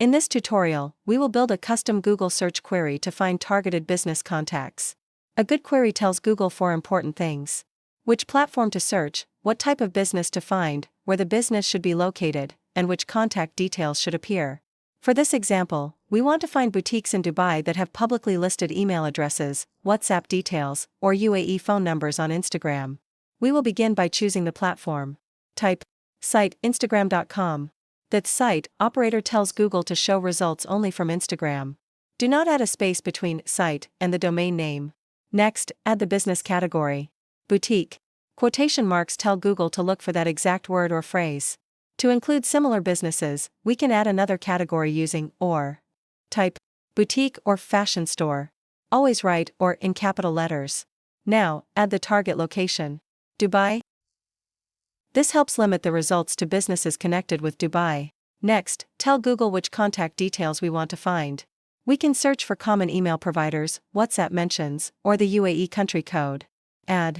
In this tutorial, we will build a custom Google search query to find targeted business contacts. A good query tells Google 4 important things: which platform to search, what type of business to find, where the business should be located, and which contact details should appear. For this example, we want to find boutiques in Dubai that have publicly listed email addresses, WhatsApp details, or UAE phone numbers on Instagram. We will begin by choosing the platform. Type site Instagram.com. That site operator tells Google to show results only from Instagram. Do not add a space between site and the domain name. Next, add the business category. Boutique. Quotation marks tell Google to look for that exact word or phrase. To include similar businesses, we can add another category using or. Type boutique or fashion store. Always write or in capital letters. Now, add the target location. Dubai. This helps limit the results to businesses connected with Dubai. Next, tell Google which contact details we want to find. We can search for common email providers, WhatsApp mentions, or the UAE country code. Add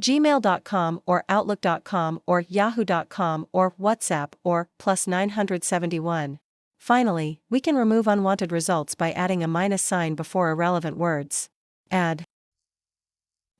gmail.com or outlook.com or yahoo.com or WhatsApp or +971. Finally, we can remove unwanted results by adding a minus sign before irrelevant words. Add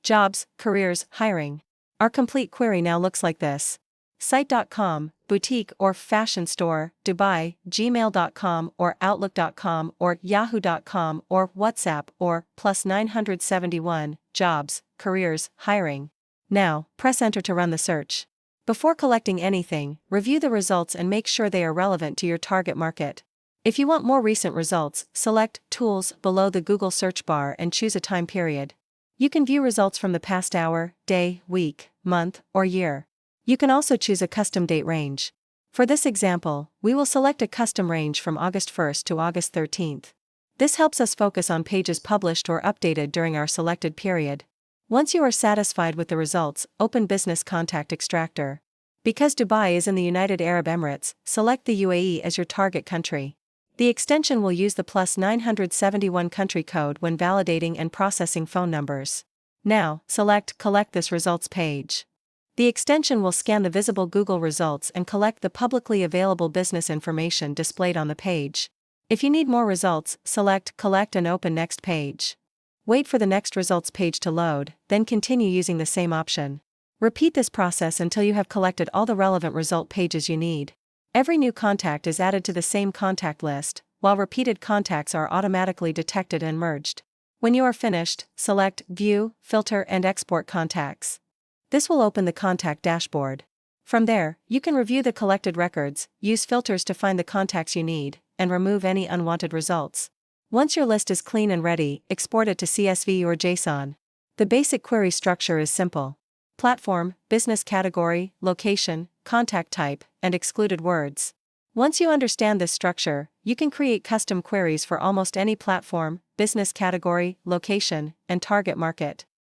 jobs, careers, hiring. Our complete query now looks like this: site.com, boutique or fashion store, Dubai, gmail.com or outlook.com or yahoo.com or WhatsApp or +971, jobs, careers, hiring. Now, press enter to run the search. Before collecting anything, review the results and make sure they are relevant to your target market. If you want more recent results, select Tools below the Google search bar and choose a time period. You can view results from the past hour, day, week, month, or year. You can also choose a custom date range. For this example, we will select a custom range from August 1st to August 13th. This helps us focus on pages published or updated during our selected period. Once you are satisfied with the results, open Business Contact Extractor. Because Dubai is in the United Arab Emirates, select the UAE as your target country. The extension will use the +971 country code when validating and processing phone numbers. Now, select Collect this results page. The extension will scan the visible Google results and collect the publicly available business information displayed on the page. If you need more results, select Collect and open Next page. Wait for the next results page to load, then continue using the same option. Repeat this process until you have collected all the relevant result pages you need. Every new contact is added to the same contact list, while repeated contacts are automatically detected and merged. When you are finished, select View, Filter and Export Contacts. This will open the contact dashboard. From there, you can review the collected records, use filters to find the contacts you need, and remove any unwanted results. Once your list is clean and ready, export it to CSV or JSON. The basic query structure is simple: platform, business category, location, contact type, and excluded words. Once you understand this structure, you can create custom queries for almost any platform, business category, location, and target market.